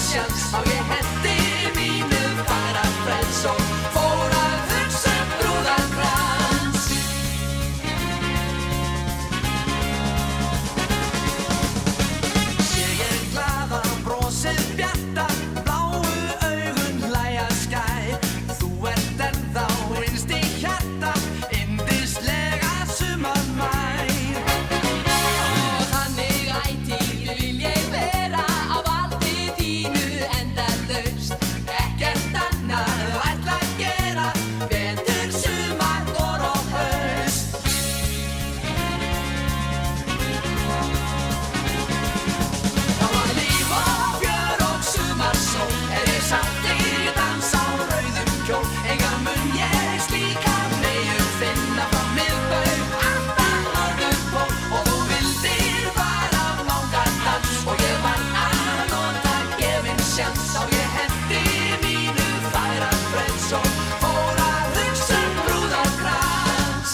sjans á ég hendi mínu færa frels og fór að hugsa brúðarkrans. Sé ég glaða brosið bjarta, bláu augun hlæja skær. Þú ert ennþá innst í hjarta, yndislega sumarmær. Og þannig ætíð vil ég vera á valdi þínu endalaust. Ekkert annað ætla að gera, vetur, sumar, vor og haust. Það var líf og fjör og sumarsól, ég satt í dans á rauðum kjól. Enga mun ég slíka meyju finna frá miðbaug allt að norðurpól. Og þú vildir fara á langan dans og ég var að nota gefinn sjans á ég hendi mínu færa frels og fór að hugsa brúðarkrans.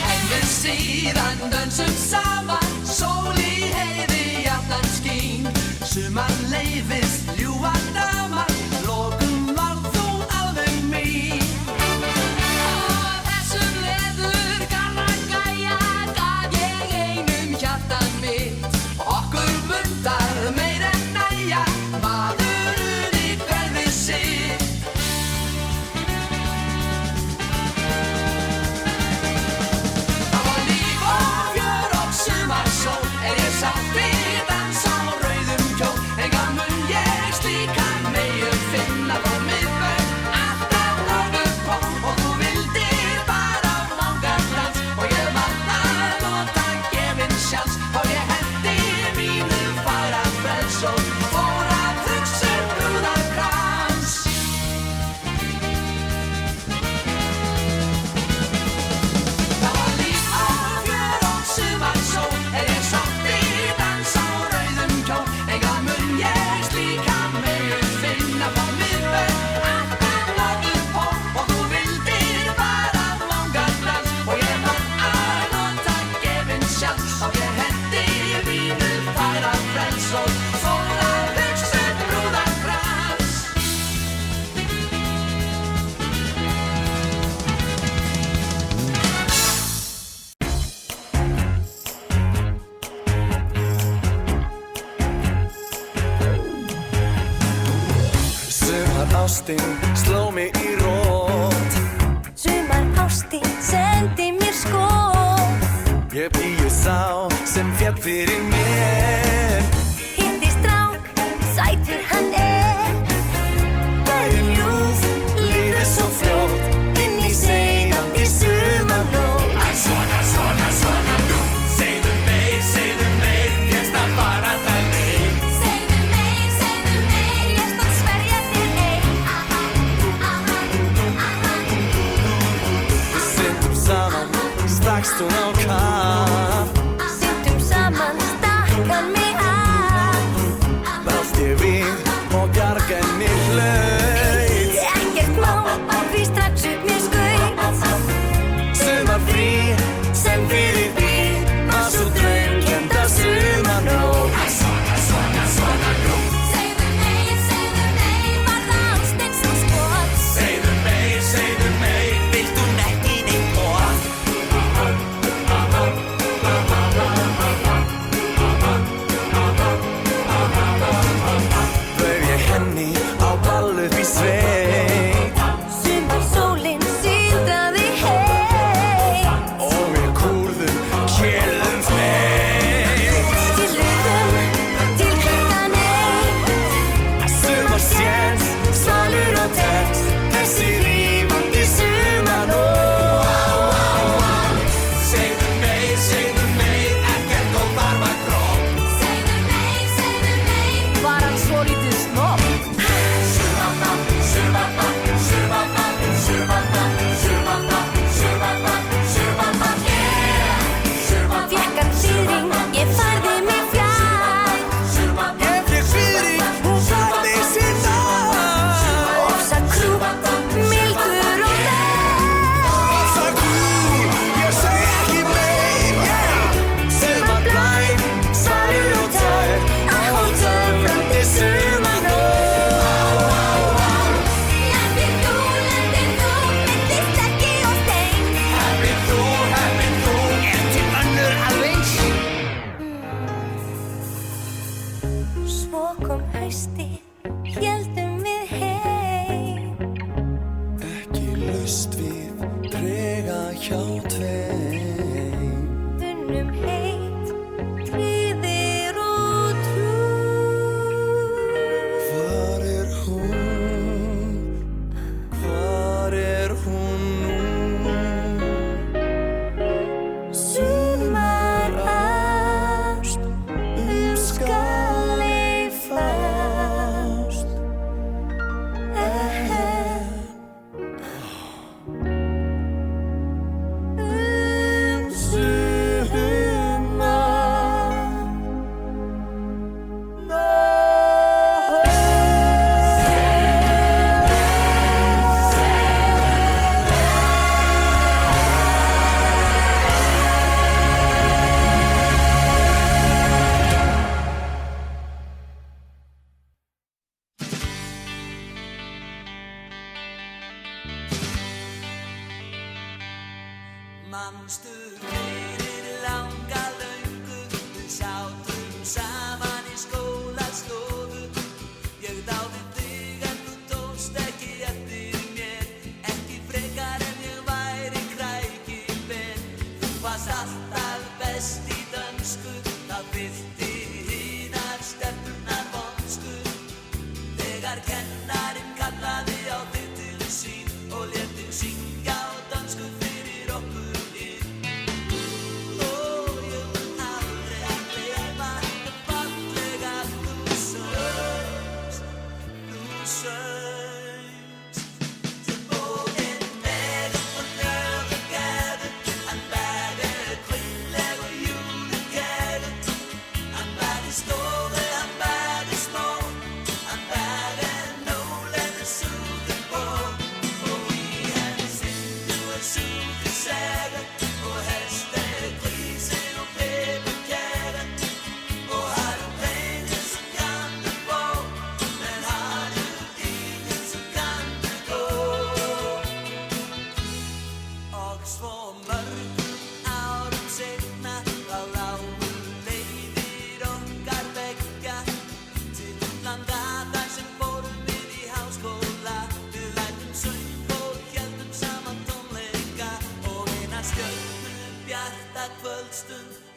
En við síðan dönsum saman, sól í heiði jafnan skín. Sumar leiðist ljúfa dama, lokum varð þú alveg mín. Og þessum leðurgarða gæja gaf ég einum hjartað mitt. Okkur mundar meir en nægja, maðurinn í hverfi sitt. Það var líf og fjör og sumarsól, ég satt í dans á rauðum kjól. Enga mun ég slíka meyju finna frá miðbaug allt að norðurpól. Og þú vildir fara á langan dans og ég var að nota gefinn sjans á ég hendi mínu færa frels og fór að hugsa brúðarkrans. Það var líf og fjör og sumarsól, ég satt í dans á rauðum kjól. Enga mun ég slíka meyju finna frá miðbaug allt að norðurpól. Og þú vildir fara á langan dans og ég var að nota gefinn sjans á ég hendi mínu færa frels og fór að hugsa brúðarkrans. Sumarástin sló mig í rót. Sumarástin sendi mér skot. Ég bíu sá sem féll fyrir mér. Hitti strák, sætur hann Daginn ljúf, lífið svo fljótt, inn í seiðandi sumarnótt. Svona, svona, svona nú. Segðu meir, fékkst að fara það leið. Segðu meir, ég stóð sverja þér ein. Við syndum saman, stakst hún á kaf. Syndum saman, stakk hann mig haustið héldum við heim. Ekki laust við trega hjá tveim. Unnum heit, tryggðir og trú. Hvar er hún? Hvar er hún nú? Sumarást skali fást. Manstu fyrir langa löngu, við sátum saman í skólastofu. Ég dáði þig en þú tókst ekki eftir mér, ekki frekar en ég væri krækiber. Þú varst alltaf best í dönsku, það fyllti hinar stelpurnar vonsku. Þegar kennarinn kallaði á þig til sín og lét þig syngja á dönsku fyrir okkur.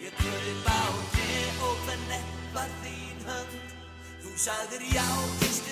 Ég kraup á þig og hvern var þín hönd. Þú sagðir já, gisti